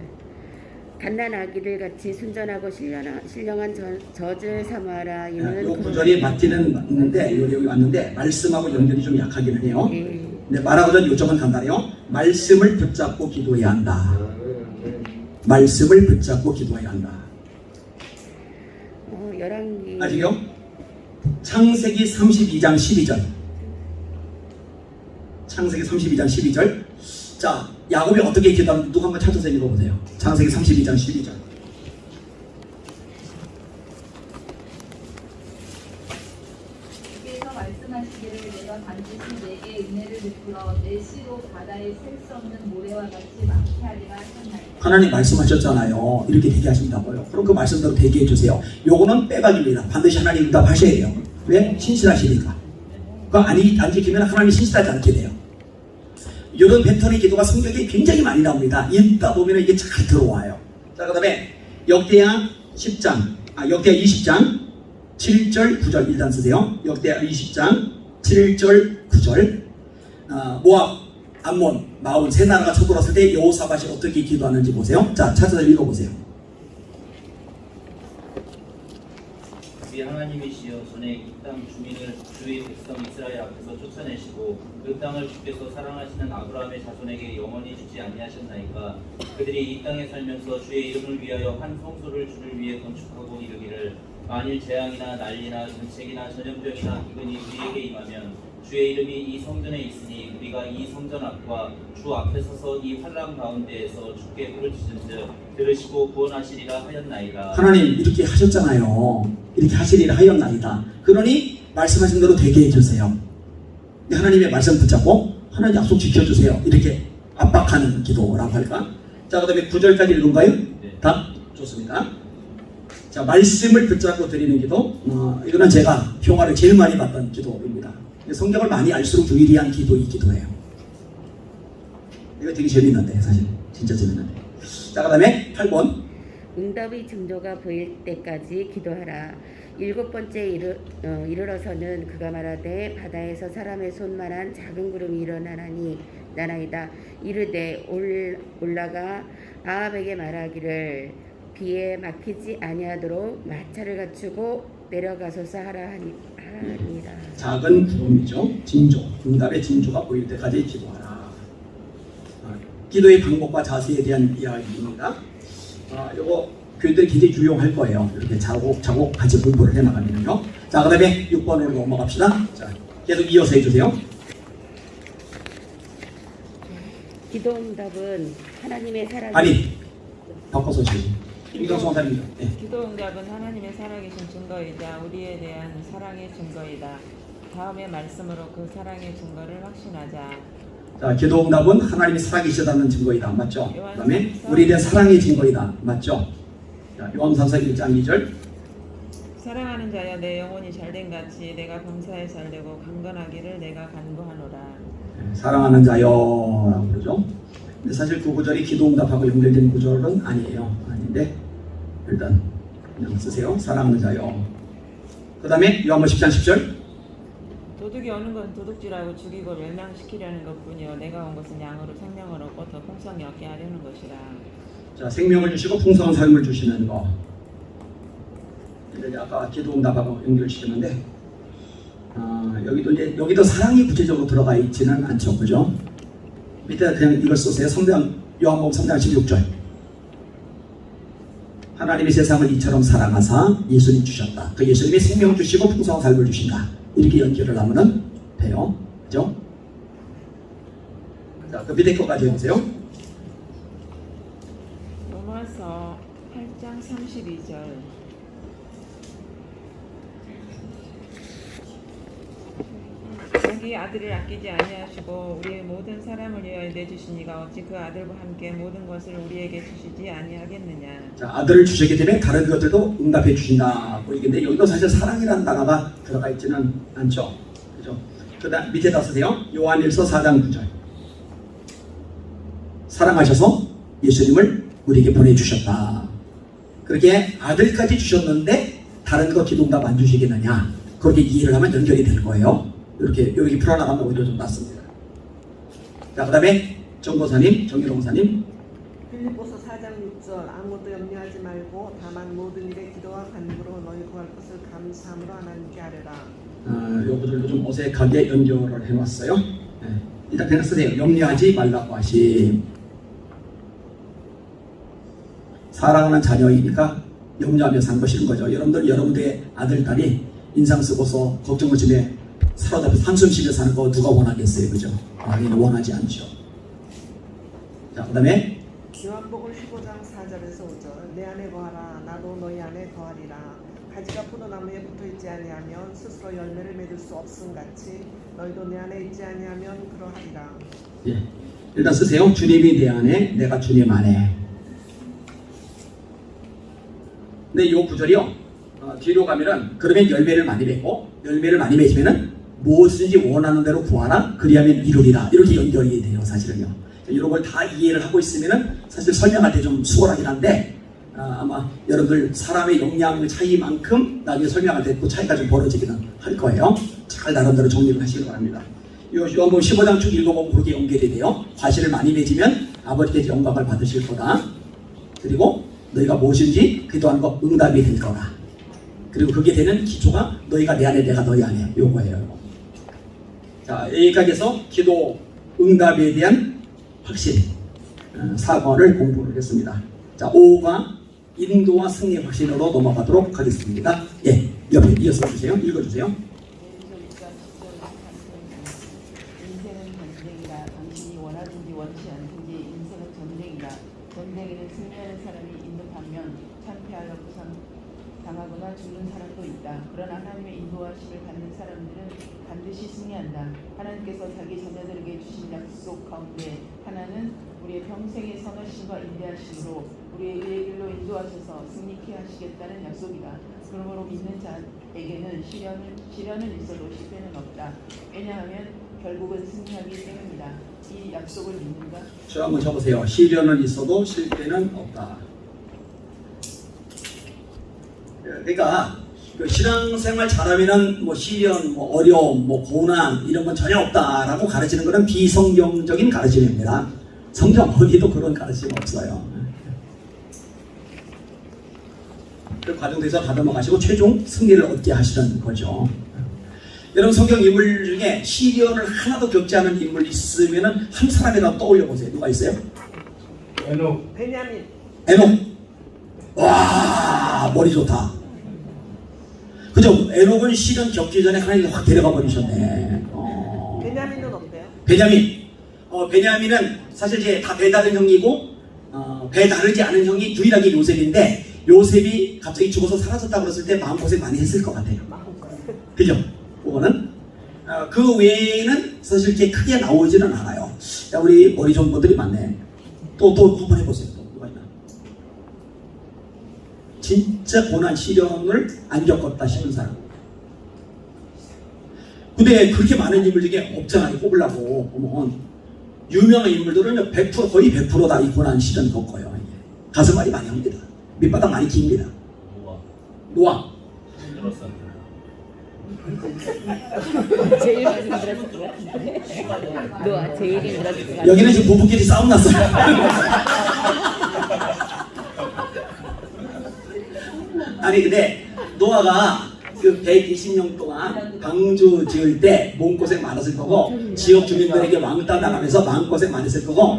Speaker 14: 갓난 아기들 같이 순전하고 신령한 젖을 삼아라.
Speaker 1: 이 구절이 맞기는 맞는데 여기 왔는데 말씀하고 연결이 좀 약하기는 해요. 근데 말하고 전 요점은 간단해요. 말씀을 붙잡고 기도해야 한다. 말씀을 붙잡고 기도해야 한다.
Speaker 14: 열왕기.
Speaker 1: 아직요? 창세기 32장 12절. 창세기 32장 12절. 자, 야곱이 어떻게 기도하는지 누가 한번 찾아서 읽어보세요. 창세기 32장 12절.
Speaker 3: 주께서 말씀하시기를 내가 반드시 내게 은혜를 베풀어 내 씨로 바다에 셀 수 없는 모래와 같이 많게 하리라 하셨나이다.
Speaker 1: 하나님 말씀하셨잖아요. 이렇게 되게 하신다고요. 그럼 그 말씀대로 되게 해주세요. 요거는 빼박입니다. 반드시 하나님 응답하셔야 돼요. 왜? 신실하시니까. 그거 안 지키면 하나님이 신실하지 않게 돼요. 이런 패턴의 기도가 성경에 굉장히 많이 나옵니다. 읽다 보면 이게 잘 들어와요. 자, 그 다음에 역대하 20장 7절 9절 일단 쓰세요. 역대하 20장 7절 9절. 모압, 암몬, 마온 세 나라가 쳐들어왔을 때 여호사밧이 어떻게 기도하는지 보세요. 자, 찾아서 읽어보세요.
Speaker 2: 우리 하나님이시여 전에 이 땅 주민을 주의 백성 이스라엘 앞에서 쫓아내시고 그 땅을 주께서 사랑하시는 아브라함의 자손에게 영원히 주지 아니하셨나이까. 그들이 이 땅에 살면서 주의 이름을 위하여 한 성소를 주를 위해 건축하고 이르기를 만일 재앙이나 난리나 전책이나 전염병이나 기근이 우리에게 임하면 주의 이름이 이 성전에 있으니 우리가 이 성전 앞과 주 앞에 서서 이 환락 가운데에서 주께 부르짖은즉 들으시고 구원하시리라 하였나이다.
Speaker 1: 하나님 이렇게 하셨잖아요. 이렇게 하시리라 하였나이다. 그러니 말씀하신 대로 되게 해주세요. 하나님의 말씀 붙잡고 하나님 약속 지켜주세요. 이렇게 압박하는 기도라고 할까? 자, 그 다음에 9절까지 읽은가요?
Speaker 2: 네.
Speaker 1: 다? 좋습니다. 자, 말씀을 붙잡고 드리는 기도. 이거는 제가 평화를 제일 많이 받던 기도입니다. 성경을 많이 알수록 유일한 기도이 기도예요. 이거 되게 재밌는데 사실 진짜 재밌는데. 자, 그 다음에 8번.
Speaker 14: 응답의 징조가 보일 때까지 기도하라. 7번째 이르러서는 그가 말하되 바다에서 사람의 손만한 작은 구름이 일어나나이다. 이르되 올라가 아합에게 말하기를 비에 막히지 아니하도록 마차를 갖추고 내려가소서 하라 하니라.
Speaker 1: 작은 구름이죠. 징조, 응답의 징조가 보일 때까지 기도하라. 기도의 방법과 자세에 대한 이야기입니다. 이거 교인들이 굉장히 유용할 거예요. 이렇게 자곡 같이 공부를 해나가면요. 자, 그 다음에 6번으로 넘어갑시다. 자, 계속 이어서 해주세요.
Speaker 14: 기도 응답은 하나님의 살아계신
Speaker 1: 아니, 바꿔서 지금. 김경수 원사님. 네.
Speaker 15: 기도 응답은 하나님의 살아계신 증거이자 우리에 대한 사랑의 증거이다. 다음의 말씀으로 그 사랑의 증거를 확신하자.
Speaker 1: 자, 기도 응답은 하나님이 살아계시다는 증거이다. 맞죠? 그 다음에 우리에 대한 사랑의 증거이다. 맞죠? 자, 요한삼서 1장 2절.
Speaker 15: 사랑하는 자여 내 영혼이 잘된 같이 내가 범사에 잘되고 강건하기를 내가 간구하노라.
Speaker 1: 네, 사랑하는 자여라고 그러죠. 근데 사실 그 구절이 기도 응답하고 연결된 구절은 아니에요. 아닌데 일단 그냥 쓰세요. 사랑하는 자여. 그 다음에 요한복음 10장 10절.
Speaker 15: 도둑이 오는 건 도둑질하고 죽이고 멸망시키려는 것뿐이요 내가 온 것은 양으로 생명을 얻고 더 풍성히 얻게 하려는 것이라.
Speaker 1: 자, 생명을 주시고 풍성한 삶을 주시는 거. 이제 아까 기도 응답하고 연결시켰는데 여기도 사랑이 구체적으로 들어가 있지는 않죠, 그죠? 밑에 그냥 이걸 쓰세요. 요한복음 3장 16절. 하나님이 세상을 이처럼 사랑하사 예수님 주셨다. 그 예수님이 생명 주시고 풍성한 삶을 주신다. 이렇게 연결을 하면은 돼요, 그죠? 자, 그 밑에 거까지 해보세요.
Speaker 15: 로마서 8장 32절. 자기 아들을 아끼지 아니하시고 우리의 모든 사람을 위하여 내주신 이가 어찌 그 아들과 함께 모든 것을 우리에게 주시지 아니하겠느냐.
Speaker 1: 자, 아들을 주셨기 때문에 다른 것들도 응답해 주신다. 근데 여기도 사실 사랑이라는 단어가 들어가 있지는 않죠, 그죠? 그다음 밑에다 쓰세요. 요한일서 4장 9절. 사랑하셔서 예수님을 우리에게 보내주셨다. 그렇게 아들까지 주셨는데 다른 거 기도 응답 안 주시겠느냐. 그렇게 이해를 하면 연결이 될 거예요. 이렇게 풀어나가면 오히려 좀 낫습니다. 자, 그 다음에 정보사님, 정일홍사님.
Speaker 16: 빌립보서 4장 6절. 아무도 염려하지 말고 다만 모든 일에 기도와 간구로 너희 구할 것을 감사함으로 하나님께 아뢰라.
Speaker 1: 요 구절도 좀 어색하게 연결을 해놨어요. 네. 일단 그냥 쓰세요. 염려하지 말라고 하심. 사랑하는 자녀이니까 염려하며 산 것인 거죠. 여러분들의 아들, 딸이 인상 쓰고서 걱정을 지며 사로잡혀 한숨 쉬며 사는 거 누가 원하겠어요, 그죠? 당연히 원하지 않죠. 자, 그 다음에
Speaker 16: 요한복음 15장 4절에서 5절. 내 안에 거하라 나도 너희 안에 거하리라. 가지가 포도나무에 붙어있지 아니하면 스스로 열매를 맺을 수 없음 같이 너희도 내 안에 있지 아니하면 그러하리라.
Speaker 1: 예, 일단 쓰세요. 주님이 내 안에, 내가 주님 안에. 근데 이 구절이요, 뒤로 가면은 그러면 열매를 많이 맺고 열매를 많이 맺으면은 무엇인지 원하는 대로 구하라 그리하면 이루리라. 이렇게 연결이 돼요, 사실은요. 이런 걸 다 이해를 하고 있으면은 사실 설명할 때 좀 수월하긴 한데 아마 여러분들 사람의 역량 차이만큼 나중에 설명할 때 그 차이가 좀 벌어지기는 할 거예요. 잘 나름대로 정리를 하시기 바랍니다. 요한복음 15장 쭉 읽어보면 그렇게 연결이 돼요. 과실을 많이 맺으면 아버지께서 영광을 받으실 거다. 그리고 너희가 무엇인지 기도하는 거 응답이 될 거다. 그리고 그게 되는 기초가 너희가 내 안에 내가 너희 안에 요거예요. 자, 여기까지 해서 기도 응답에 대한 확신 4권을 공부를 했습니다. 자, 5가 인도와 승리의 확신으로 넘어가도록 하겠습니다. 예, 옆에 이어서 주세요. 읽어주세요.
Speaker 12: 인생은 전쟁이다. 당신이 원하든지 원치 않든지 인생은 전쟁이다. 전쟁에는 승리하는 사람이 있는 반면 참패하여 부상당하거나 죽는 사람도 있다. 그러나 하나님의 인도하심을 받는 사람들은 반드시 승리한다. 하나님께서 자기 자녀들에게 주신 약속 가운데 하나는 우리의 평생의 선하심과 인내하심으로 우리의 의의 길로 인도하셔서 승리케 하시겠다는 약속이다. 그러므로 믿는 자에게는 시련은 있어도 실패는 없다. 왜냐하면 결국은 승리하기 때문이다. 이 약속을 믿는가?
Speaker 1: 저 한번 적으세요. 시련은 있어도 실패는 없다. 그러니까 그 신앙생활 잘하면은 뭐 시련, 뭐 어려움, 뭐 고난 이런 건 전혀 없다라고 가르치는 것은 비성경적인 가르침입니다. 성경 어디도 그런 가르침 없어요. 그 과정에서 다듬어가시고 최종 승리를 얻게 하시는 거죠. 여러분 성경 인물 중에 시련을 하나도 겪지 않은 인물 있으면은 한 사람이라도 떠올려 보세요. 누가 있어요?
Speaker 8: 에녹.
Speaker 16: 베냐민.
Speaker 1: 에녹. 와, 머리 좋다. 그죠? 에녹은 시련 겪기 전에 하나님이 확 데려가 버리셨네.
Speaker 16: 베냐민은 어때요?
Speaker 1: 베냐민은 사실 이제 다 배 다른 형이고 배 다르지 않은 형이 유일하게 요셉인데 요셉이 갑자기 죽어서 사라졌다고 그랬을 때 마음고생 많이 했을 것 같아요. 그죠? 그거는 그 외에는 사실 이렇게 크게 나오지는 않아요. 야, 우리 머리 좋은 분들이 많네. 또 한번 해보세요. 또 누가 있나? 진짜 고난 시련을 안 겪었다 싶은 사람. 근데 그렇게 많은 인물 중에 없잖아요. 뽑으려고 보면 유명한 인물들은 100% 거의 100%다 이 고난 시련 겪어요. 가슴앓이 많이 합니다. 밑바닥 많이 깁니다. 노아.
Speaker 2: 힘들었어.
Speaker 14: 제일 많이 힘들었을 것 같은데. 노아 제일 힘들었을 것 같은데.
Speaker 1: 여기는 지금 부부끼리 싸움 났어요. 아니 근데 노아가 그 120년 동안 방주 지을 때 몸고생 많았을 거고 지역 주민들에게 왕따 당하면서 마음고생 많았을 거고